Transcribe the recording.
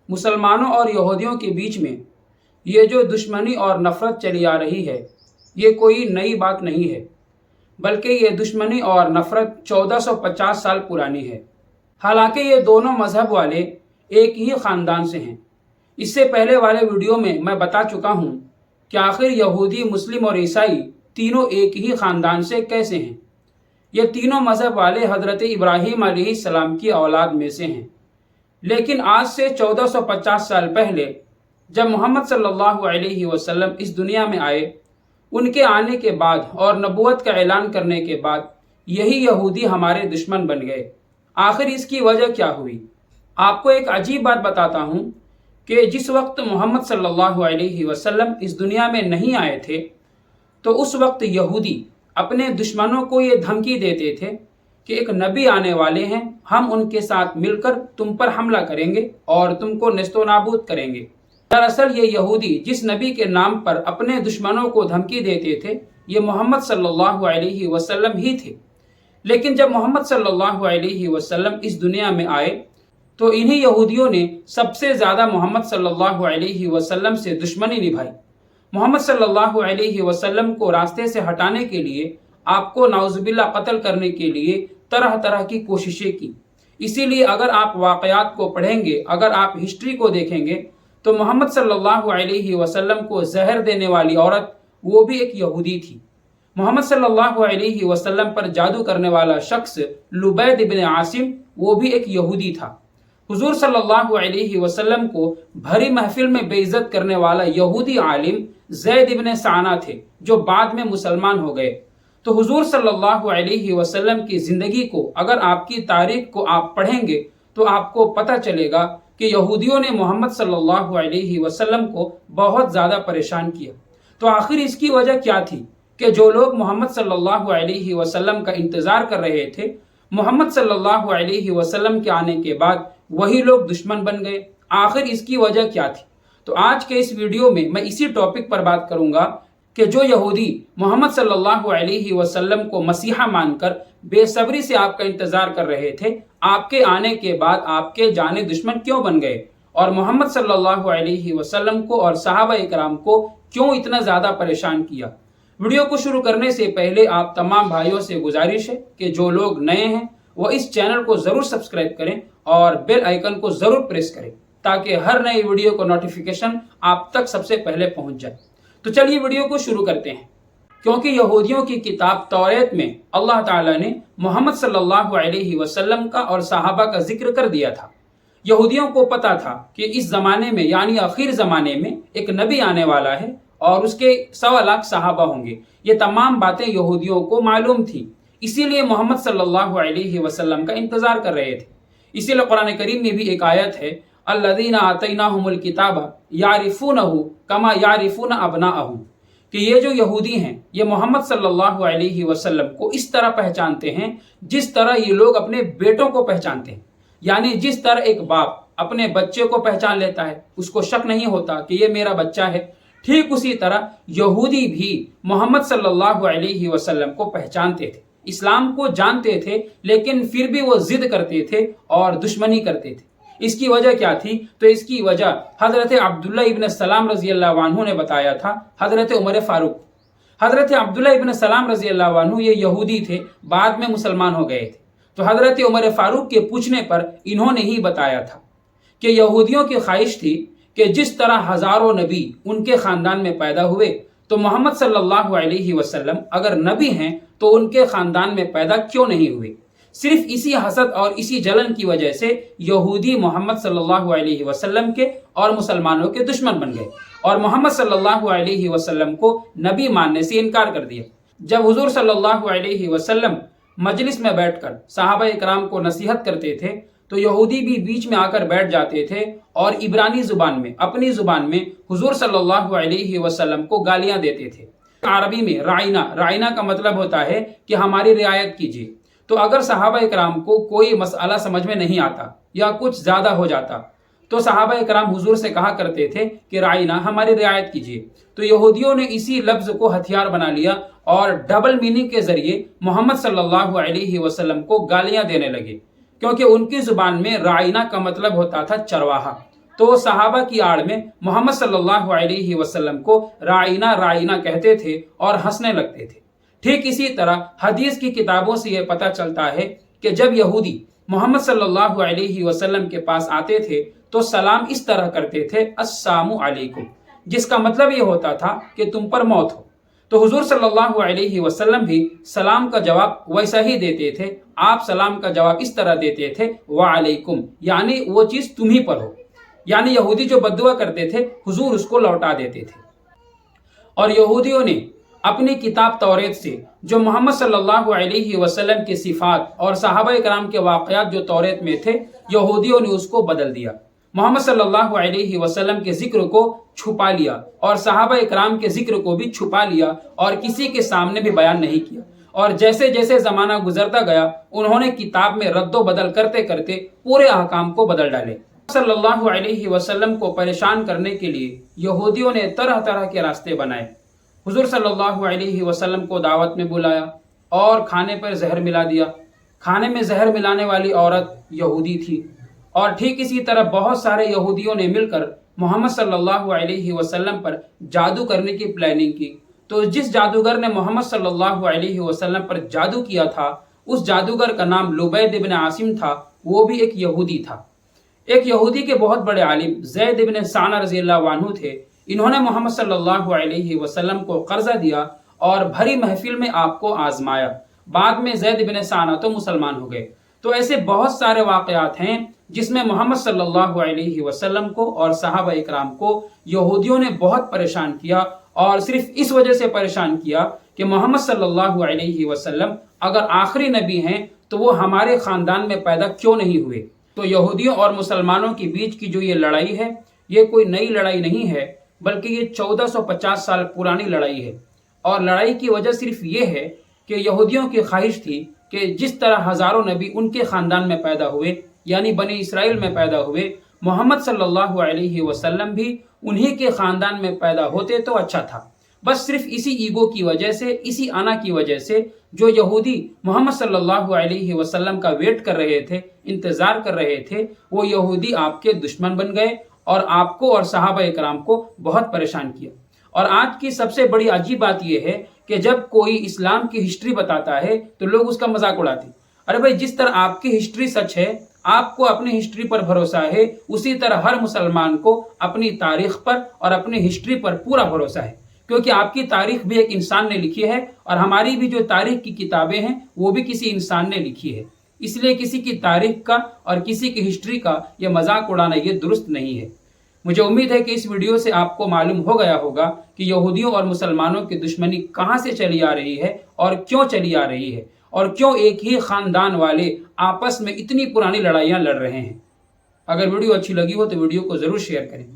مسلمانوں اور یہودیوں کے بیچ میں یہ جو دشمنی اور نفرت چلی آ رہی ہے یہ کوئی نئی بات نہیں ہے، بلکہ یہ دشمنی اور نفرت 1450 سال پرانی ہے۔ حالانکہ یہ دونوں مذہب والے ایک ہی خاندان سے ہیں۔ اس سے پہلے والے ویڈیو میں بتا چکا ہوں کہ آخر یہودی، مسلم اور عیسائی تینوں ایک ہی خاندان سے کیسے ہیں۔ یہ تینوں مذہب والے حضرت ابراہیم علیہ السلام کی اولاد میں سے ہیں، لیکن آج سے 1450 سال پہلے جب محمد صلی اللہ علیہ وسلم اس دنیا میں آئے، ان کے آنے کے بعد اور نبوت کا اعلان کرنے کے بعد یہی یہودی ہمارے دشمن بن گئے۔ آخر اس کی وجہ کیا ہوئی؟ آپ کو ایک عجیب بات بتاتا ہوں کہ جس وقت محمد صلی اللہ علیہ وسلم اس دنیا میں نہیں آئے تھے تو اس وقت یہودی اپنے دشمنوں کو یہ دھمکی دیتے تھے کہ ایک نبی آنے والے ہیں، ہم ان کے ساتھ مل کر تم پر حملہ کریں گے اور تم کو نیست و نابود کریں گے۔ دراصل یہ یہودی جس نبی کے نام پر اپنے دشمنوں کو دھمکی دیتے تھے یہ محمد صلی اللہ علیہ وسلم ہی تھے۔ لیکن جب محمد صلی اللہ علیہ وسلم اس دنیا میں آئے تو انہی یہودیوں نے سب سے زیادہ محمد صلی اللہ علیہ وسلم سے دشمنی نبھائی۔ محمد صلی اللہ علیہ وسلم کو راستے سے ہٹانے کے لیے، آپ کو نعوذ باللہ قتل کرنے کے لیے طرح طرح کی کوششیں کی۔ اسی لیے اگر آپ واقعات کو پڑھیں گے، اگر آپ ہسٹری کو دیکھیں گے تو محمد صلی اللہ علیہ وسلم کو زہر دینے والی عورت وہ بھی ایک یہودی تھی۔ محمد صلی اللہ علیہ وسلم پر جادو کرنے والا شخص لبید بن عاصم وہ بھی ایک یہودی تھا۔ حضور صلی اللہ علیہ وسلم کو بھری محفل میں بے عزت کرنے والا یہودی عالم زید بن سعنہ تھے جو بعد میں مسلمان ہو گئے۔ تو حضور صلی اللہ علیہ وسلم کی زندگی کو، اگر آپ کی تاریخ کو آپ پڑھیں گے تو آپ کو پتہ چلے گا کہ یہودیوں نے محمد صلی اللہ علیہ وسلم کو بہت زیادہ پریشان کیا۔ تو آخر اس کی وجہ کیا تھی کہ جو لوگ محمد صلی اللہ علیہ وسلم کا انتظار کر رہے تھے، محمد صلی اللہ علیہ وسلم کے آنے کے بعد وہی لوگ دشمن بن گئے۔ آخر اس کی وجہ کیا تھی؟ تو آج کے اس ویڈیو میں اسی ٹاپک پر بات کروں گا کہ جو یہودی محمد صلی اللہ علیہ وسلم کو مسیحا مان کر بے صبری سے آپ کا انتظار کر رہے تھے، آپ کے آنے کے بعد آپ کے جانے دشمن کیوں بن گئے، اور محمد صلی اللہ علیہ وسلم کو اور صحابہ اکرام کو کیوں اتنا زیادہ پریشان کیا۔ ویڈیو کو شروع کرنے سے پہلے آپ تمام بھائیوں سے گزارش ہے کہ جو لوگ نئے ہیں وہ اس چینل کو ضرور سبسکرائب کریں اور بیل آئیکن کو ضرور پریس کریں تاکہ ہر نئی ویڈیو کو نوٹیفیکیشن آپ تک سب سے پہلے پہنچ جائے۔ تو چلیے ویڈیو کو شروع کرتے ہیں۔ کیونکہ یہودیوں کی کتاب توریت میں اللہ تعالیٰ نے محمد صلی اللہ علیہ وسلم کا اور صحابہ کا ذکر کر دیا تھا۔ یہودیوں کو پتا تھا کہ اس زمانے میں یعنی آخر زمانے میں ایک نبی آنے والا ہے اور اس کے 100 لاکھ صحابہ ہوں گے۔ یہ تمام باتیں یہودیوں کو معلوم تھی، اسی لیے محمد صلی اللہ علیہ وسلم کا انتظار کر رہے تھے۔ اسی لیے قرآن کریم میں بھی ایک آیت ہے، الذین آتیناہم الکتاب یعرفونہ کما یعرفون ابناءہم، کہ یہ جو یہودی ہیں یہ محمد صلی اللہ علیہ وسلم کو اس طرح پہچانتے ہیں جس طرح یہ لوگ اپنے بیٹوں کو پہچانتے ہیں۔ یعنی جس طرح ایک باپ اپنے بچے کو پہچان لیتا ہے، اس کو شک نہیں ہوتا کہ یہ میرا بچہ ہے، ٹھیک اسی طرح یہودی بھی محمد صلی اللہ علیہ وسلم کو پہچانتے تھے، اسلام کو جانتے تھے، لیکن پھر بھی وہ ضد کرتے تھے اور دشمنی کرتے تھے۔ اس کی وجہ کیا تھی؟ تو اس کی وجہ حضرت عبداللہ ابن سلام رضی اللہ عنہ نے بتایا تھا۔ حضرت عمر فاروق، حضرت عبداللہ ابن سلام رضی اللہ عنہ یہ یہودی تھے، بعد میں مسلمان ہو گئے تھے۔ تو حضرت عمر فاروق کے پوچھنے پر انہوں نے ہی بتایا تھا کہ یہودیوں کی خواہش تھی کہ جس طرح ہزاروں نبی ان کے خاندان میں پیدا ہوئے تو محمد صلی اللہ علیہ وسلم اگر نبی ہیں تو ان کے خاندان میں پیدا کیوں نہیں ہوئے۔ صرف اسی حسد اور اسی جلن کی وجہ سے یہودی محمد صلی اللہ علیہ وسلم کے اور مسلمانوں کے دشمن بن گئے اور محمد صلی اللہ علیہ وسلم کو نبی ماننے سے انکار کر دیا۔ جب حضور صلی اللہ علیہ وسلم مجلس میں بیٹھ کر صحابہ اکرام کو نصیحت کرتے تھے تو یہودی بھی بیچ میں آ کر بیٹھ جاتے تھے اور عبرانی زبان میں، اپنی زبان میں حضور صلی اللہ علیہ وسلم کو گالیاں دیتے تھے۔ عربی میں رائنا کا مطلب ہوتا ہے کہ ہماری رعایت کیجیے۔ تو اگر صحابہ اکرام کو کوئی مسئلہ سمجھ میں نہیں آتا یا کچھ زیادہ ہو جاتا تو صحابہ اکرام حضور سے کہا کرتے تھے کہ رائنا، ہماری رعایت کیجیے۔ تو یہودیوں نے اسی لفظ کو ہتھیار بنا لیا اور ڈبل میننگ کے ذریعے محمد صلی اللہ علیہ وسلم کو گالیاں دینے لگے، کیونکہ ان کی زبان میں رائنا کا مطلب ہوتا تھا چرواہا تو صحابہ کی آڑ میں محمد صلی اللہ علیہ وسلم کو رائنا رائنا کہتے تھے اور ہنسنے لگتے تھے۔ ٹھیک اسی طرح حدیث کی کتابوں سے یہ پتہ چلتا ہے کہ جب یہودی محمد صلی اللہ علیہ وسلم کے پاس آتے تھے تو سلام اس طرح کرتے تھے، السلام علیکم، جس کا مطلب یہ ہوتا تھا کہ تم پر موت ہو۔ تو حضور صلی اللہ علیہ وسلم بھی سلام کا جواب ویسا ہی دیتے تھے۔ آپ سلام کا جواب اس طرح دیتے تھے، وعلیکم، یعنی وہ چیز تم ہی پر ہو۔ یعنی یہودی جو بد دعا کرتے تھے حضور اس کو لوٹا دیتے تھے۔ اور یہودیوں نے اپنی کتاب توریت سے جو محمد صلی اللہ علیہ وسلم کے صفات اور صحابہ کرام کے واقعات جو توریت میں تھے، یہودیوں نے اس کو بدل دیا۔ محمد صلی اللہ علیہ وسلم کے ذکر کو چھپا لیا اور صحابہ اکرام کے ذکر کو بھی چھپا لیا اور کسی کے سامنے بھی بیان نہیں کیا۔ اور جیسے جیسے زمانہ گزرتا گیا انہوں نے کتاب میں رد و بدل کرتے کرتے پورے احکام کو بدل ڈالے۔ صلی اللہ علیہ وسلم کو پریشان کرنے کے لیے یہودیوں نے طرح طرح کے راستے بنائے۔ حضور صلی اللہ علیہ وسلم کو دعوت میں بلایا اور کھانے پر زہر ملا دیا۔ کھانے میں زہر ملانے والی عورت یہودی تھی۔ اور ٹھیک اسی طرح بہت سارے یہودیوں نے مل کر محمد صلی اللہ علیہ وسلم پر جادو کرنے کی پلاننگ کی۔ تو جس جادوگر نے محمد صلی اللہ علیہ وسلم پر جادو کیا تھا اس جادوگر کا نام لبید بن عاصم تھا، وہ بھی ایک یہودی تھا۔ ایک یہودی کے بہت بڑے عالم زید بن ثانہ رضی اللہ عنہ تھے۔ انہوں نے محمد صلی اللہ علیہ وسلم کو قرضہ دیا اور بھری محفل میں آپ کو آزمایا۔ بعد میں زید بن ثانہ تو مسلمان ہو گئے۔ تو ایسے بہت سارے واقعات ہیں جس میں محمد صلی اللہ علیہ وسلم کو اور صحابہ اکرام کو یہودیوں نے بہت پریشان کیا، اور صرف اس وجہ سے پریشان کیا کہ محمد صلی اللہ علیہ وسلم اگر آخری نبی ہیں تو وہ ہمارے خاندان میں پیدا کیوں نہیں ہوئے۔ تو یہودیوں اور مسلمانوں کے بیچ کی جو یہ لڑائی ہے یہ کوئی نئی لڑائی نہیں ہے، بلکہ یہ 1450 سال پرانی لڑائی ہے۔ اور لڑائی کی وجہ صرف یہ ہے کہ یہودیوں کی خواہش تھی کہ جس طرح ہزاروں نبی ان کے خاندان میں پیدا ہوئے، یعنی بنی اسرائیل میں پیدا ہوئے، محمد صلی اللہ علیہ وسلم بھی انہی کے خاندان میں پیدا ہوتے تو اچھا تھا۔ بس صرف اسی ایگو کی وجہ سے، اسی انا کی وجہ سے جو یہودی محمد صلی اللہ علیہ وسلم کا ویٹ کر رہے تھے، انتظار کر رہے تھے، وہ یہودی آپ کے دشمن بن گئے اور آپ کو اور صحابہ اکرام کو بہت پریشان کیا۔ اور آج کی سب سے بڑی عجیب بات یہ ہے کہ جب کوئی اسلام کی ہسٹری بتاتا ہے تو لوگ اس کا مذاق اڑاتے ہیں۔ ارے بھائی، جس طرح آپ کی ہسٹری سچ ہے، آپ کو اپنی ہسٹری پر بھروسہ ہے، اسی طرح ہر مسلمان کو اپنی تاریخ پر اور اپنی ہسٹری پر پورا بھروسہ ہے، کیونکہ آپ کی تاریخ بھی ایک انسان نے لکھی ہے اور ہماری بھی جو تاریخ کی کتابیں ہیں وہ بھی کسی انسان نے لکھی ہے۔ اس لیے کسی کی تاریخ کا اور کسی کی ہسٹری کا یہ مذاق اڑانا یہ درست نہیں ہے۔ مجھے امید ہے کہ اس ویڈیو سے آپ کو معلوم ہو گیا ہوگا کہ یہودیوں اور مسلمانوں کی دشمنی کہاں سے چلی آ رہی ہے اور کیوں چلی آ رہی ہے، اور کیوں ایک ہی خاندان والے آپس میں اتنی پرانی لڑائیاں لڑ رہے ہیں۔ اگر ویڈیو اچھی لگی ہو تو ویڈیو کو ضرور شیئر کریں۔